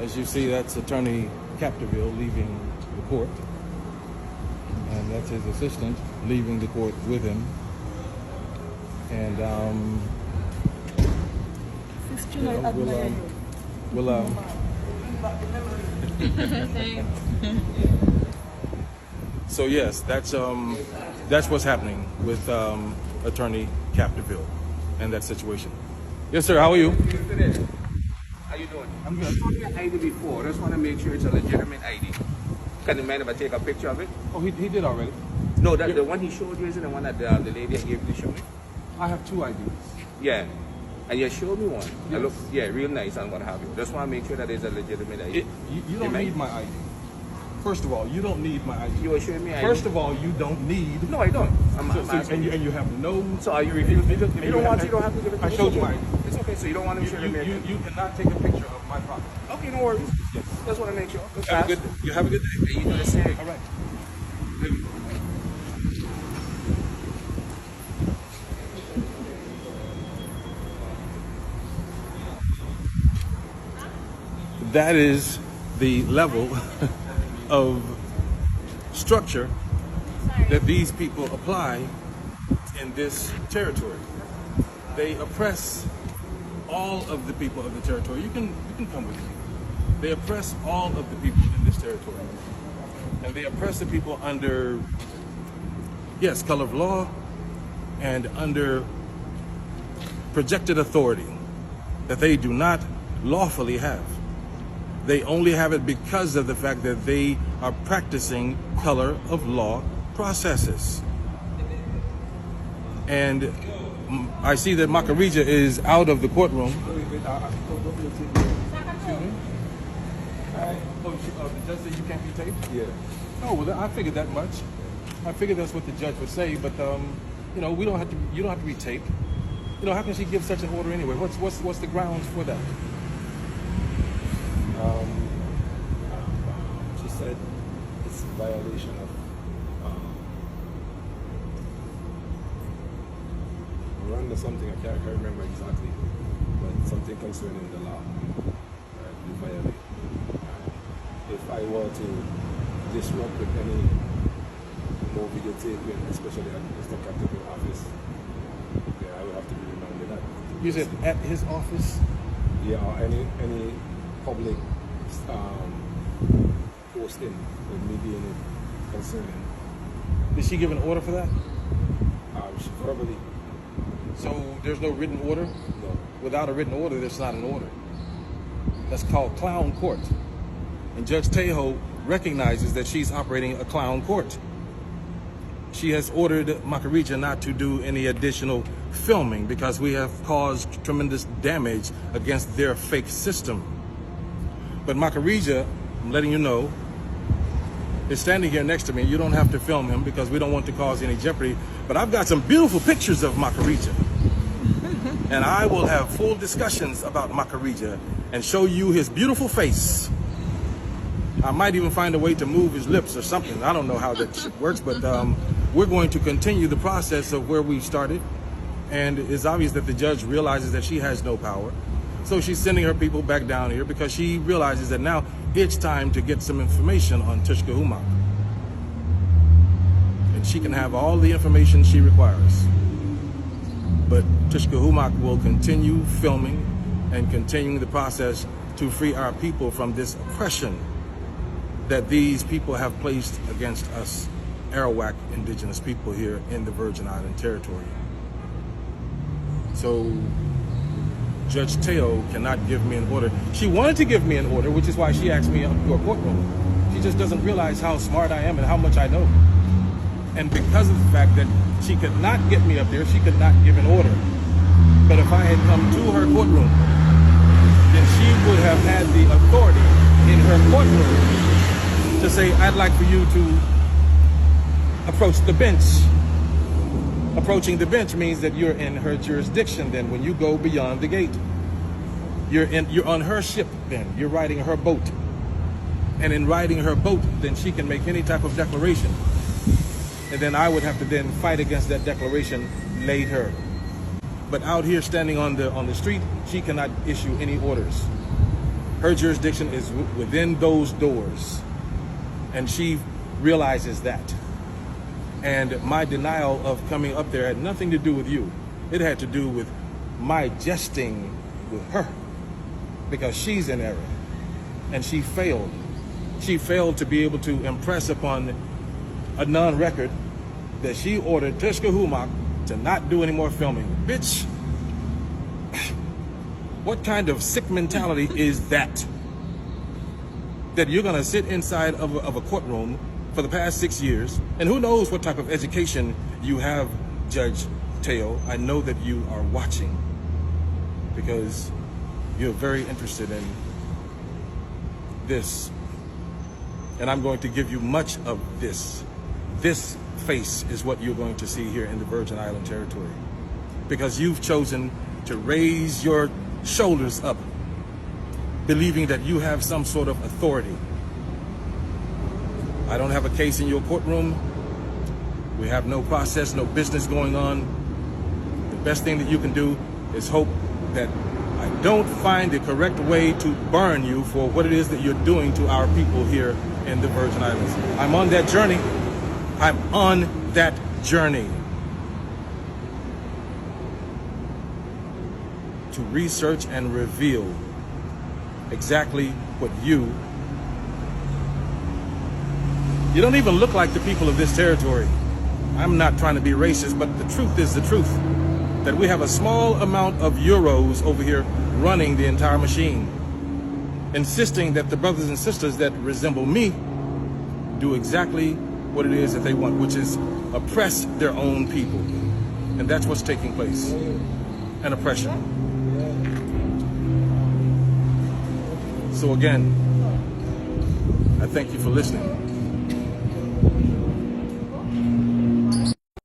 As you see, that's Attorney Capdeville leaving the court. And that's his assistant leaving the court with him. And so yes, that's what's happening with Attorney Capdeville and that situation. Yes, sir. How are you? How you doing? I'm good. I saw your ID before. I just want to make sure it's a legitimate ID. Can the man ever take a picture of it? Oh, he did already. No, the one he showed you isn't the one that the lady gave you to show me? I have two IDs. Yeah. And you showed me one. Yes. It looks, yeah, real nice and what have you. Just want to make sure that it's a legitimate ID. You don't need my ID. First of all, you don't need my ID. You were showing me ID? First of all, you don't need. No, I don't. And you have no. So are you refusing? If you don't want to, you don't have to give it to me. I showed you my ID. It's okay, so you don't want to show me. You cannot take a picture of my property. Okay, no worries. Yes. Just want to make sure. You have a good day. You do the same. All right. That is the level of structure that these people apply in this territory. They oppress all of the people of the territory. You can come with me. They oppress all of the people in this territory. And they oppress the people under, yes, color of law and under projected authority that they do not lawfully have. They only have it because of the fact that they are practicing color of law processes. And I see that Makarija is out of the courtroom. The judge said you can't be taped? Yeah. Oh, well, I figured that much. I figured that's what the judge would say, but we don't have to. You don't have to be taped. How can she give such an order anyway? What's the grounds for that? She said it's a violation of Miranda something, I can't remember exactly, but something concerning the law. You violate. If I were to disrupt with any more videotaping, especially at Mr. Captain's office, I would have to be reminded that. You said at his office? Yeah, or any public posting with me being it concerning. Did she give an order for that? She verbally. So there's no written order? No. Without a written order, there's not an order. That's called clown court. And Judge Tejo recognizes that she's operating a clown court. She has ordered Makarija not to do any additional filming because we have caused tremendous damage against their fake system. But Makarija, I'm letting you know, is standing here next to me. You don't have to film him because we don't want to cause any jeopardy. But I've got some beautiful pictures of Makarija. And I will have full discussions about Makarija and show you his beautiful face. I might even find a way to move his lips or something. I don't know how that shit works, but we're going to continue the process of where we started. And it's obvious that the judge realizes that she has no power. So she's sending her people back down here because she realizes that now it's time to get some information on Tushkahumoc. And she can have all the information she requires. But Tushkahumoc will continue filming and continuing the process to free our people from this oppression that these people have placed against us Arawak indigenous people here in the Virgin Island territory. So Judge Tejo cannot give me an order. She wanted to give me an order, which is why she asked me up to a courtroom. She just doesn't realize how smart I am and how much I know. And because of the fact that she could not get me up there, she could not give an order. But if I had come to her courtroom, then she would have had the authority in her courtroom to say, I'd like for you to approach the bench. Approaching the bench means that you're in her jurisdiction then when you go beyond the gate. You're on her ship then. You're riding her boat. And in riding her boat, then she can make any type of declaration. And then I would have to then fight against that declaration later. But out here standing on the street, she cannot issue any orders. Her jurisdiction is within those doors, and she realizes that. And my denial of coming up there had nothing to do with you. It had to do with my jesting with her, because she's in error, and she failed. She failed to be able to impress upon a non-record that she ordered Tushkahumoc to not do any more filming. Bitch, what kind of sick mentality is that? That you're gonna sit inside of a courtroom for the past 6 years, and who knows what type of education you have, Judge Tejo. I know that you are watching, because you're very interested in this. And I'm going to give you much of this. This face is what you're going to see here in the Virgin Island territory, because you've chosen to raise your shoulders up, believing that you have some sort of authority. I don't have a case in your courtroom. We have no process, no business going on. The best thing that you can do is hope that I don't find the correct way to burn you for what it is that you're doing to our people here in the Virgin Islands. I'm on that journey. I'm on that journey to research and reveal exactly what you don't even look like the people of this territory. I'm not trying to be racist, but the truth is the truth, that we have a small amount of Euros over here running the entire machine, insisting that the brothers and sisters that resemble me do exactly what it is that they want, which is oppress their own people. And that's what's taking place, an oppression. So again, I thank you for listening.